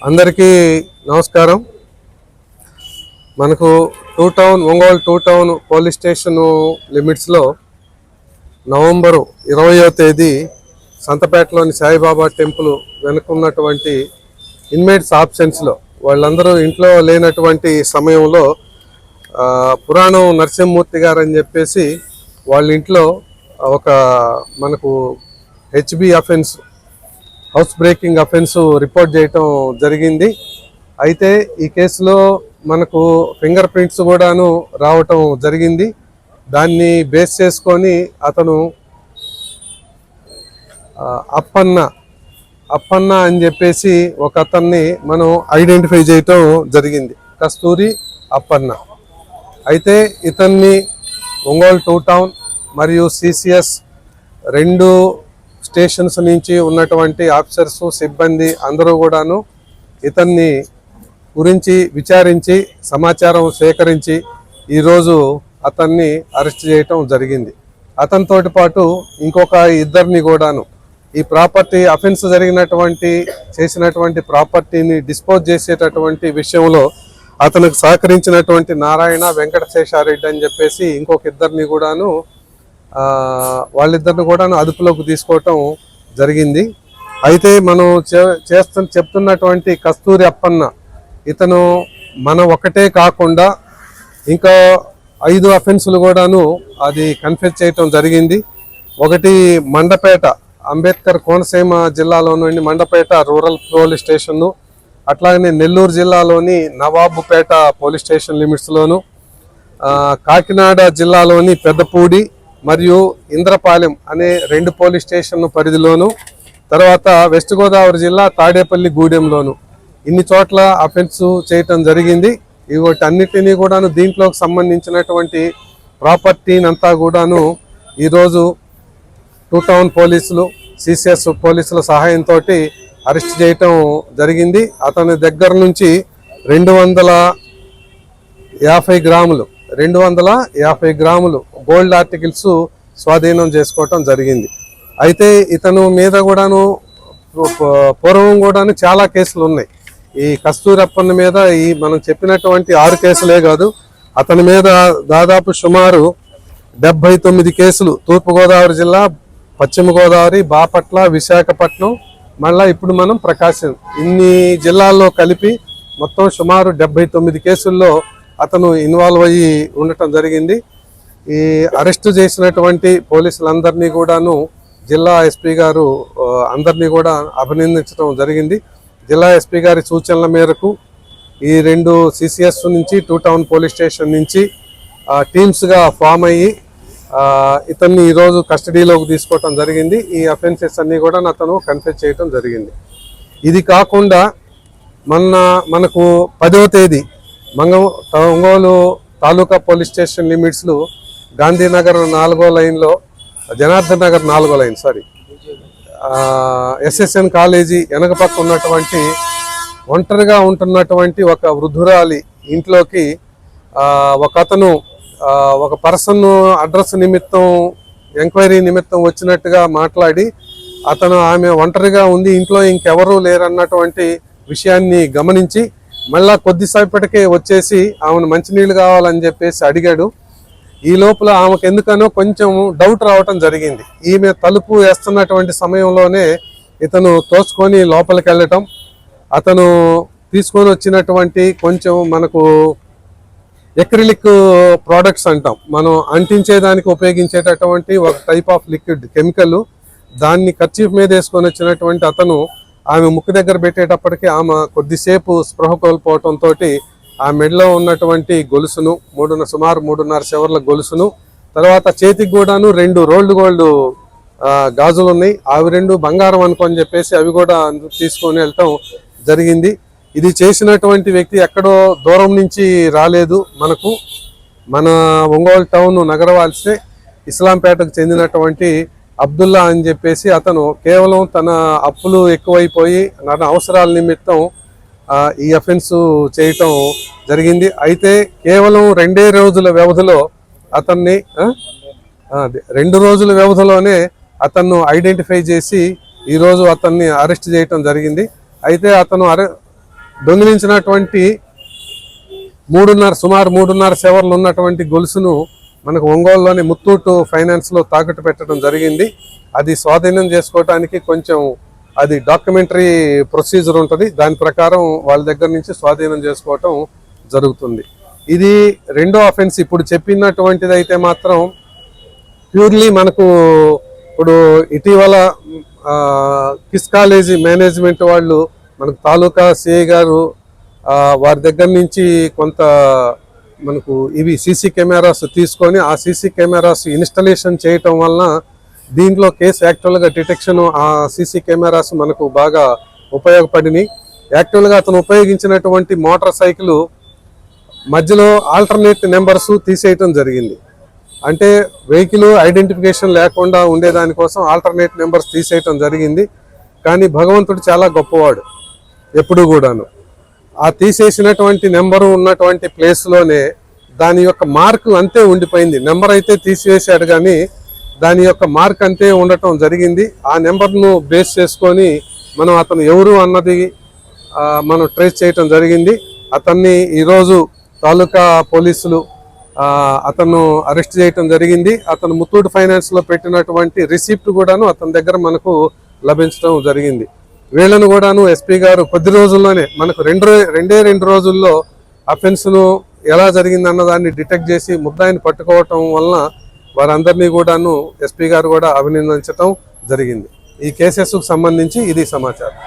అందరికీ నమస్కారం. మనకు Ongole two town police station లిమిట్స్లో నవంబరు 20వ తేదీ సంతపేటలోని సాయిబాబా టెంపుల్ వెనుకున్నటువంటి ఇన్మేట్స్ ఆబ్సెన్స్లో వాళ్ళందరూ ఇంట్లో లేనటువంటి సమయంలో పురాణం నరసింహమూర్తి గారు అని చెప్పేసి వాళ్ళ ఇంట్లో ఒక మనకు HB offence, house breaking offence report చేయటం జరిగింది. అయితే ఈ కేసులో మనకు ఫింగర్ ప్రింట్స్ కూడాను రావటం జరిగింది. దాన్ని బేస్ చేసుకొని అతను అప్పన్న అని చెప్పేసి ఒక అతన్ని మనం ఐడెంటిఫై చేయటం జరిగింది, కస్తూరి అప్పన్న. అయితే ఇతన్ని ఒంగోలు టూ టౌన్ మరియు సిసిఎస్ రెండు స్టేషన్స్ నుంచి ఉన్నటువంటి ఆఫీసర్స్, సిబ్బంది అందరూ కూడాను ఇతన్ని గురించి విచారించి సమాచారం సేకరించి ఈరోజు అతన్ని అరెస్ట్ చేయటం జరిగింది. అతనితోటి పాటు ఇంకొక ఇద్దరిని కూడాను ఈ ప్రాపర్టీ అఫెన్స్ చేసినటువంటి ప్రాపర్టీని డిస్పోజ్ చేసేటటువంటి విషయంలో అతనికి సహకరించినటువంటి నారాయణ వెంకటశేషారెడ్డి అని చెప్పేసి ఇంకొక ఇద్దరిని కూడాను వాళ్ళిద్దరిని కూడా అదుపులోకి తీసుకోవటం జరిగింది. అయితే మనం చెప్తున్నటువంటి కస్తూరి అప్పన్న ఇతను మన ఒకటే కాకుండా ఇంకా 5 అఫెన్సులు కూడాను అది కన్ఫెస్ చేయటం జరిగింది. ఒకటి మండపేట, అంబేద్కర్ కోనసీమ జిల్లాలోని మండపేట రూరల్ పోలీస్ స్టేషన్ను, అట్లాగనే నెల్లూరు జిల్లాలోని నవాబుపేట పోలీస్ స్టేషన్ లిమిట్స్లోను, కాకినాడ జిల్లాలోని పెద్దపూడి మరియు ఇంద్రపాలెం అనే 2 పోలీస్ స్టేషన్ పరిధిలోను, తర్వాత వెస్ట్ గోదావరి జిల్లా తాడేపల్లి గూడెంలోను ఇన్ని చోట్ల అఫెన్స్ చేయటం జరిగింది. అన్నిటినీ కూడాను దీంట్లోకి సంబంధించినటువంటి ప్రాపర్టీని అంతా కూడాను ఈరోజు టూ టౌన్ పోలీసులు, సిసిఎస్ పోలీసుల సహాయంతో అరెస్ట్ చేయటం జరిగింది. అతని దగ్గర నుంచి 250 గ్రాములు గోల్డ్ ఆర్టికల్స్ స్వాధీనం చేసుకోవటం జరిగింది. అయితే ఇతను మీద కూడాను పూర్వం కూడాను చాలా కేసులు ఉన్నాయి. ఈ కస్తూరప్పన్న మీద మనం చెప్పినటువంటి 6 కేసులే కాదు, అతని మీద దాదాపు సుమారు 79 కేసులు తూర్పుగోదావరి జిల్లా, పశ్చిమ గోదావరి, బాపట్ల, విశాఖపట్నం, మళ్ళీ ఇప్పుడు మనం ప్రకాశం, ఇన్ని జిల్లాల్లో కలిపి మొత్తం సుమారు 79 కేసుల్లో అతను ఇన్వాల్వ్ అయ్యి ఉండటం జరిగింది. ఈ అరెస్టు చేసినటువంటి పోలీసులందరినీ కూడాను జిల్లా ఎస్పీ గారు అందరినీ కూడా అభినందించడం జరిగింది. జిల్లా ఎస్పీ గారి సూచనల మేరకు ఈ 2 సిసిఎస్ నుంచి టూ టౌన్ పోలీస్ స్టేషన్ నుంచి టీమ్స్గా ఫామ్ అయ్యి ఇతన్ని ఈరోజు కస్టడీలోకి తీసుకోవటం జరిగింది. ఈ అఫెన్సెస్ అన్నీ కూడా అతను కన్ఫెస్ చేయటం జరిగింది. ఇది కాకుండా మనకు 10వ తేదీ ఒంగోలు తాలూకా పోలీస్ స్టేషన్ లిమిట్స్లో గాంధీనగర్ 4వ లైన్లో, జనార్దన్ నగర్ 4వ లైన్ ఎస్ఎస్ఎన్ కాలేజీ వెనక పక్క ఉన్నటువంటి ఒంటరిగా ఉంటున్నటువంటి ఒక వృద్ధురాలి ఇంట్లోకి ఒక అతను ఒక పర్సన్ అడ్రస్ నిమిత్తం, ఎంక్వైరీ నిమిత్తం వచ్చినట్టుగా మాట్లాడి ఆమె ఒంటరిగా ఉంది, ఇంట్లో ఇంకెవరూ లేరన్నటువంటి విషయాన్ని గమనించి మళ్ళా కొద్దిసేపటికే వచ్చేసి ఆమెను మంచినీళ్ళు కావాలని చెప్పేసి అడిగాడు. ఈ లోపల ఆమెకు ఎందుకనో కొంచెం డౌట్ రావటం జరిగింది. ఈమె తలుపు వేస్తున్నటువంటి సమయంలోనే ఇతను తోసుకొని లోపలికి వెళ్ళటం, అతను తీసుకొని వచ్చినటువంటి కొంచెం మనకు ఎక్రిలిక్ ప్రోడక్ట్స్ అంటాం, మనం అంటించేదానికి ఉపయోగించేటటువంటి ఒక టైప్ ఆఫ్ లిక్విడ్ కెమికల్, దాన్ని కర్చీఫ్ మీద వేసుకొని వచ్చినటువంటి అతను ఆమె ముక్కు దగ్గర పెట్టేటప్పటికి ఆమె కొద్దిసేపు స్పృహ కోల్పోవటంతో ఆ మెడలో ఉన్నటువంటి గొలుసును, సుమారు 3.5 సెవర్ల గొలుసును, తర్వాత చేతికి కూడాను 2 రోల్డ్ గోల్డ్ గాజులు ఉన్నాయి, అవి 2 బంగారం అనుకొని చెప్పేసి అవి కూడా తీసుకొని వెళ్ళటం జరిగింది. ఇది చేసినటువంటి వ్యక్తి ఎక్కడో దూరం నుంచి రాలేదు, మన ఒంగోలు టౌన్ నగరవాల్సే ఇస్లాంపేటకు చెందినటువంటి అబ్దుల్లా అని చెప్పేసి అతను కేవలం తన అప్పులు ఎక్కువైపోయి తన అవసరాల నిమిత్తం ఈ అఫెన్స్ చేయటం జరిగింది. అయితే కేవలం 2 రోజుల వ్యవధిలో అతన్ని 2 రోజుల వ్యవధిలోనే అతన్ని ఐడెంటిఫై చేసి ఈరోజు అతన్ని అరెస్ట్ చేయటం జరిగింది. అయితే అతను దొంగిలించినటువంటి సుమారు 3.5 సెవర్లు ఉన్నటువంటి గొలుసును మనకు ఒంగోలులోని ముత్తూట్ ఫైనాన్స్లో తాకట్టు పెట్టడం జరిగింది. అది స్వాధీనం చేసుకోవటానికి కొంచెం అది డాక్యుమెంటరీ ప్రొసీజర్ ఉంటుంది. దాని ప్రకారం వాళ్ళ దగ్గర నుంచి స్వాధీనం చేసుకోవటం జరుగుతుంది. ఇది రెండో అఫెన్స్. ఇప్పుడు చెప్పినటువంటిది అయితే మాత్రం ప్యూర్లీ మనకు ఇప్పుడు ఇటీవల కిస్ కాలేజీ మేనేజ్మెంట్ వాళ్ళు మనకు తాలూకా సిఐ గారు వారి దగ్గర నుంచి కొంత మనకు ఇవి సీసీ కెమెరాస్ తీసుకొని ఆ సీసీ కెమెరాస్ ఇన్స్టాలేషన్ చేయటం వలన దీంట్లో కేసు యాక్చువల్గా డిటెక్షన్ ఆ సీసీ కెమెరాస్ మనకు బాగా ఉపయోగపడినాయి. యాక్చువల్గా అతను ఉపయోగించినటువంటి మోటార్ సైకిల్ మధ్యలో ఆల్టర్నేట్ నెంబర్స్ తీసేయటం జరిగింది. అంటే వెహికల్ ఐడెంటిఫికేషన్ లేకుండా ఉండేదానికోసం ఆల్టర్నేట్ నెంబర్స్ తీసేయటం జరిగింది. కానీ భగవంతుడు చాలా గొప్పవాడు. ఎప్పుడు కూడాను ఆ తీసేసినటువంటి నెంబరు ఉన్నటువంటి ప్లేస్లోనే దాని యొక్క మార్క్ అంతే ఉండిపోయింది. నెంబర్ అయితే తీసివేశాడు కానీ దాని యొక్క మార్క్ అంతే ఉండటం జరిగింది. ఆ నెంబర్ను బేస్ చేసుకొని మనం అతను ఎవరు అన్నది మనం ట్రేస్ చేయటం జరిగింది. అతన్ని ఈరోజు తాలూకా పోలీసులు అతను అరెస్ట్ చేయటం జరిగింది. అతను ముత్తూట్ ఫైనాన్స్లో పెట్టినటువంటి రిసిప్ట్ కూడాను అతని దగ్గర మనకు లభించడం జరిగింది. వీళ్ళను కూడాను ఎస్పీ గారు కొద్ది రోజుల్లోనే మనకు రెండు రోజుల్లో అఫెన్స్ను ఎలా జరిగిందన్న దాన్ని డిటెక్ట్ చేసి ముద్దాయిని పట్టుకోవటం వలన వారందరినీ కూడాను ఎస్పీ గారు కూడా అభినందించటం జరిగింది. ఈ కేసెస్కు సంబంధించి ఇది సమాచారం.